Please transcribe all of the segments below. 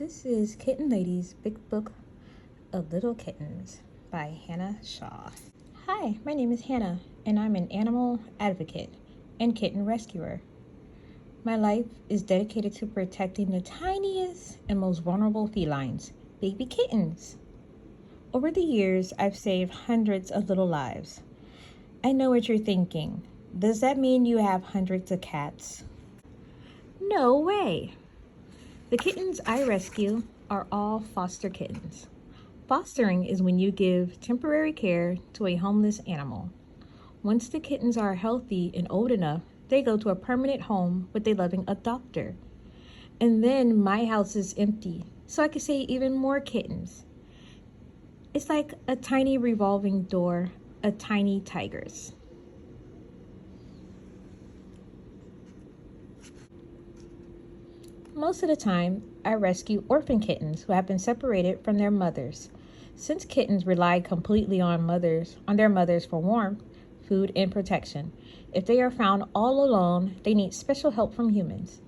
This is Kitten Lady's Big Book of Little Kittens by Hannah Shaw. Hi, my name is Hannah, and I'm an animal advocate and kitten rescuer. My life is dedicated to protecting the tiniest and most vulnerable felines, baby kittens. Over the years, I've saved hundreds of little lives. I know what you're thinking. Does that mean you have hundreds of cats? No way! The kittens I rescue are all foster kittens. Fostering is when you give temporary care to a homeless animal. Once the kittens are healthy and old enough, they go to a permanent home with a loving adopter. And then my house is empty, so I can save even more kittens. It's like a tiny revolving door of tiny tigers. Most of the time, I rescue orphan kittens who have been separated from their mothers. Since kittens rely completely on their mothers for warmth, food, and protection, if they are found all alone, they need special help from humans.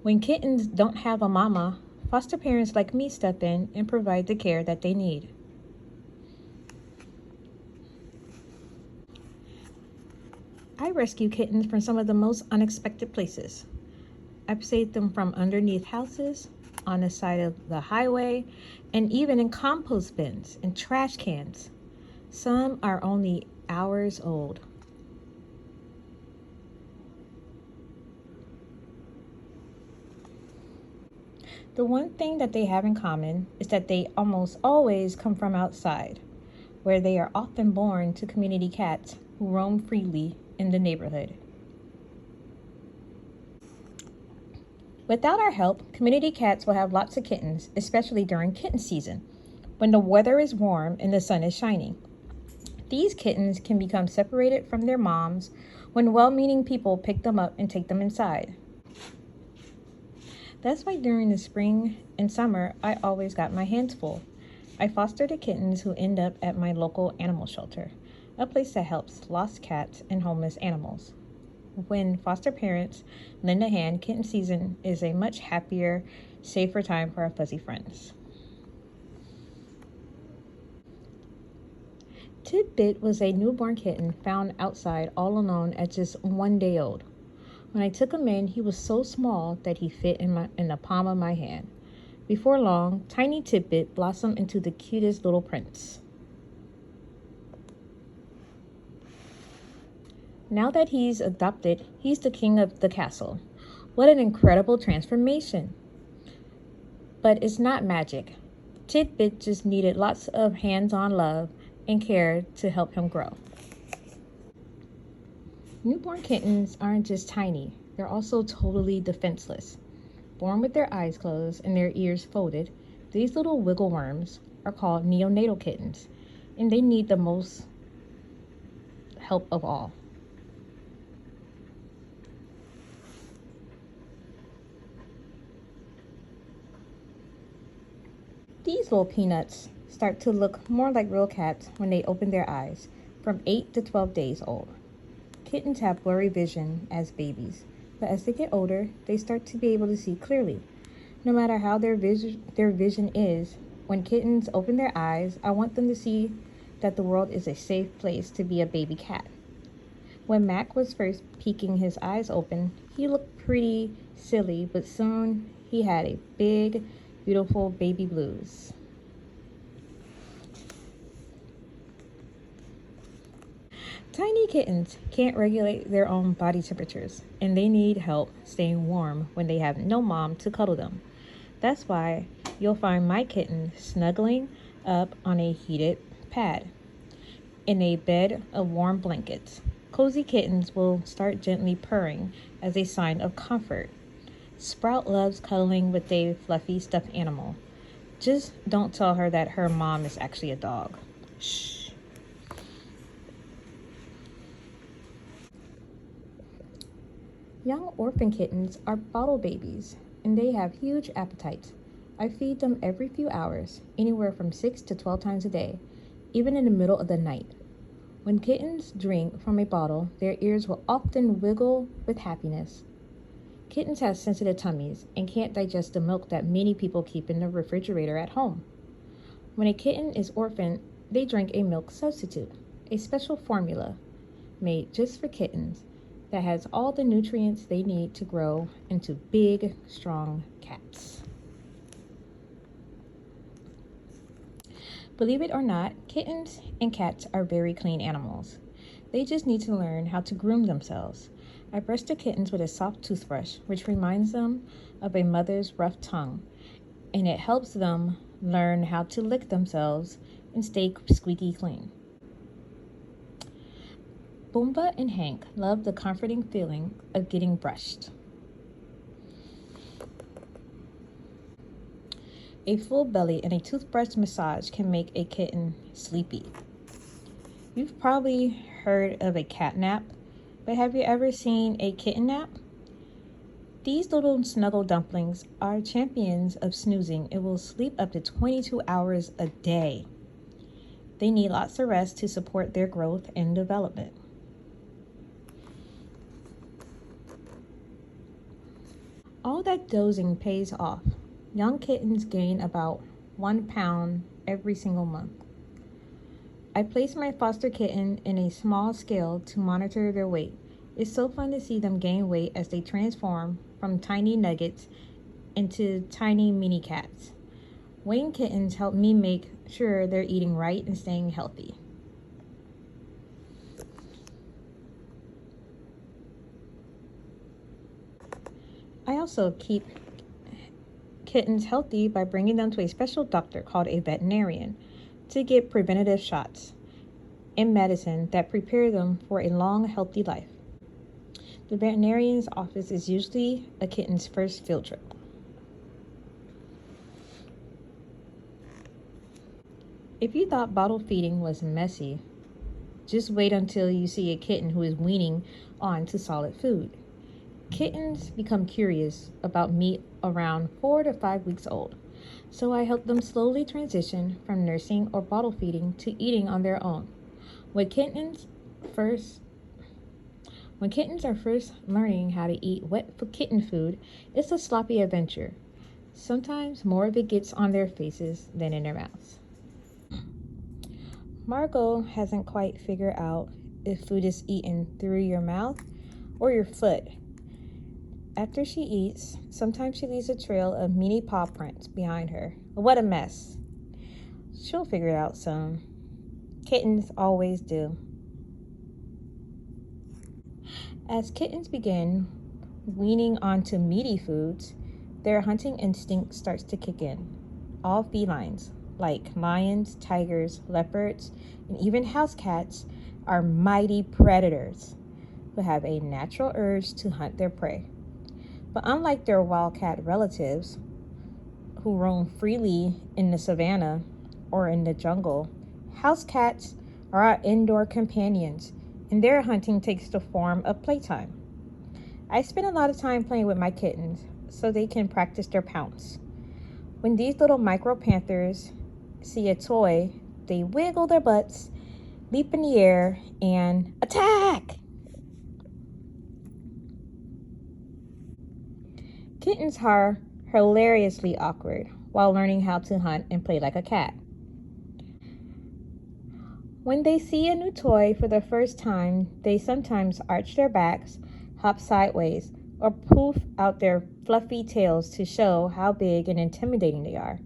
When kittens don't have a mama, foster parents like me step in and provide the care that they need. I rescue kittens from some of the most unexpected places. I've saved them from underneath houses, on the side of the highway, and even in compost bins and trash cans. Some are only hours old. The one thing that they have in common is that they almost always come from outside, where they are often born to community cats who roam freely in the neighborhood. Without our help, community cats will have lots of kittens, especially during kitten season, when the weather is warm and the sun is shining. These kittens can become separated from their moms when well-meaning people pick them up and take them inside. That's why during the spring and summer, I always got my hands full. I foster the kittens who end up at my local animal shelter, a place that helps lost cats and homeless animals. When foster parents lend a hand, kitten season is a much happier, safer time for our fuzzy friends. Tidbit was a newborn kitten found outside all alone at just 1 day old. When I took him in, he was so small that he fit in the palm of my hand. Before long, tiny Tidbit blossomed into the cutest little prince. Now that he's adopted, he's the king of the castle. What an incredible transformation. But it's not magic. Tidbit just needed lots of hands-on love and care to help him grow. Newborn kittens aren't just tiny, they're also totally defenseless. Born with their eyes closed and their ears folded, these little wiggle worms are called neonatal kittens, and they need the most help of all. These little peanuts start to look more like real cats when they open their eyes, from 8 to 12 days old. Kittens have blurry vision as babies, but as they get older, they start to be able to see clearly. No matter how their vision is, when kittens open their eyes, I want them to see that the world is a safe place to be a baby cat. When Mac was first peeking his eyes open, he looked pretty silly, but soon he had a big, beautiful baby blues. Tiny kittens can't regulate their own body temperatures, and they need help staying warm when they have no mom to cuddle them. That's why you'll find my kitten snuggling up on a heated pad in a bed of warm blankets. Cozy kittens will start gently purring as a sign of comfort. Sprout loves cuddling with a fluffy stuffed animal. Just don't tell her that her mom is actually a dog. Shh. Young orphan kittens are bottle babies, and they have huge appetites. I feed them every few hours, anywhere from 6 to 12 times a day, even in the middle of the night. When kittens drink from a bottle, their ears will often wiggle with happiness. Kittens have sensitive tummies and can't digest the milk that many people keep in the refrigerator at home. When a kitten is orphaned, they drink a milk substitute, a special formula made just for kittens that has all the nutrients they need to grow into big, strong cats. Believe it or not, kittens and cats are very clean animals. They just need to learn how to groom themselves. I brush the kittens with a soft toothbrush, which reminds them of a mother's rough tongue, and it helps them learn how to lick themselves and stay squeaky clean. Boomba and Hank love the comforting feeling of getting brushed. A full belly and a toothbrush massage can make a kitten sleepy. You've probably heard of a cat nap, but have you ever seen a kitten nap? These little snuggle dumplings are champions of snoozing and will sleep up to 22 hours a day. They need lots of rest to support their growth and development. All that dozing pays off. Young kittens gain about 1 pound every single month. I place my foster kitten in a small scale to monitor their weight. It's so fun to see them gain weight as they transform from tiny nuggets into tiny mini cats. Weighing kittens help me make sure they're eating right and staying healthy. I also keep kittens healthy by bringing them to a special doctor called a veterinarian to get preventative shots and medicine that prepare them for a long, healthy life. The veterinarian's office is usually a kitten's first field trip. If you thought bottle feeding was messy, just wait until you see a kitten who is weaning on to solid food. Kittens become curious about meat around 4 to 5 weeks old, so I help them slowly transition from nursing or bottle feeding to eating on their own. When kittens are first learning how to eat wet kitten food, it's a sloppy adventure. Sometimes more of it gets on their faces than in their mouths. Margot hasn't quite figured out if food is eaten through your mouth or your foot. After she eats, sometimes she leaves a trail of mini paw prints behind her. What a mess. She'll figure it out soon. Kittens always do. As kittens begin weaning onto meaty foods, their hunting instinct starts to kick in. All felines, like lions, tigers, leopards, and even house cats, are mighty predators who have a natural urge to hunt their prey. But unlike their wildcat relatives, who roam freely in the savannah or in the jungle, house cats are our indoor companions, and their hunting takes the form of playtime. I spend a lot of time playing with my kittens so they can practice their pounce. When these little micro panthers see a toy, they wiggle their butts, leap in the air, and attack! Kittens are hilariously awkward while learning how to hunt and play like a cat. When they see a new toy for the first time, they sometimes arch their backs, hop sideways, or poof out their fluffy tails to show how big and intimidating they are.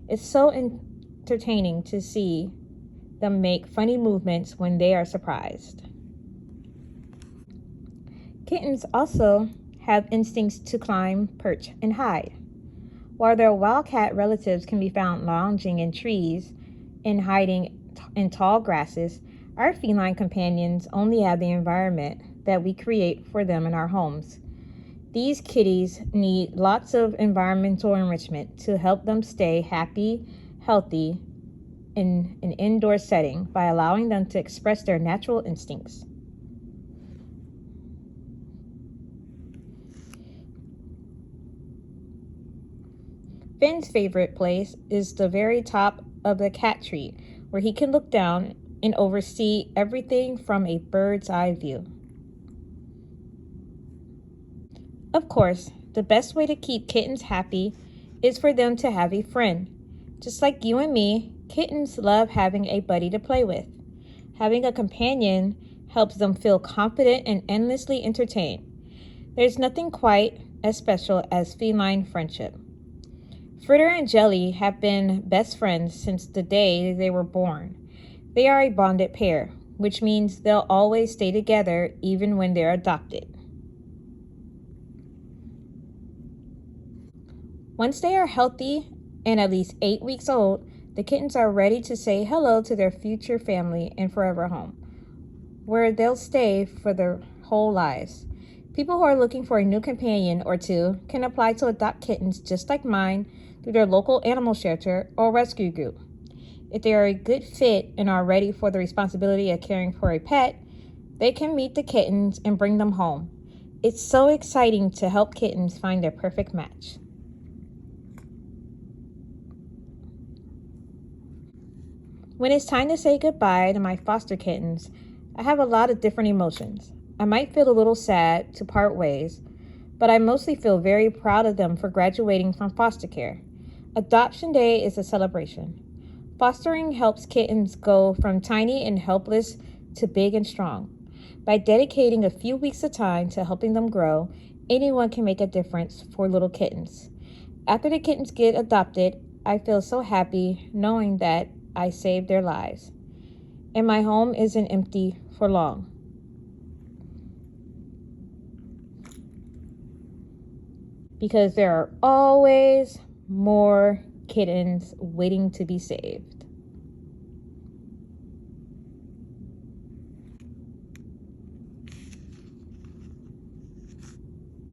It's so entertaining to see them make funny movements when they are surprised. Kittens also have instincts to climb, perch, and hide. While their wildcat relatives can be found lounging in trees and hiding in tall grasses, our feline companions only have the environment that we create for them in our homes. These kitties need lots of environmental enrichment to help them stay happy, healthy in an indoor setting by allowing them to express their natural instincts. Finn's favorite place is the very top of the cat tree, where he can look down and oversee everything from a bird's eye view. Of course, the best way to keep kittens happy is for them to have a friend. Just like you and me, kittens love having a buddy to play with. Having a companion helps them feel confident and endlessly entertained. There's nothing quite as special as feline friendship. Fritter and Jelly have been best friends since the day they were born. They are a bonded pair, which means they'll always stay together even when they're adopted. Once they are healthy and at least 8 weeks old, the kittens are ready to say hello to their future family and forever home, where they'll stay for their whole lives. People who are looking for a new companion or two can apply to adopt kittens just like mine through their local animal shelter or rescue group. If they are a good fit and are ready for the responsibility of caring for a pet, they can meet the kittens and bring them home. It's so exciting to help kittens find their perfect match. When it's time to say goodbye to my foster kittens, I have a lot of different emotions. I might feel a little sad to part ways, but I mostly feel very proud of them for graduating from foster care. Adoption Day is a celebration. Fostering helps kittens go from tiny and helpless to big and strong. By dedicating a few weeks of time to helping them grow, anyone can make a difference for little kittens. After the kittens get adopted, I feel so happy knowing that I saved their lives. And my home isn't empty for long. Because there are always more kittens waiting to be saved.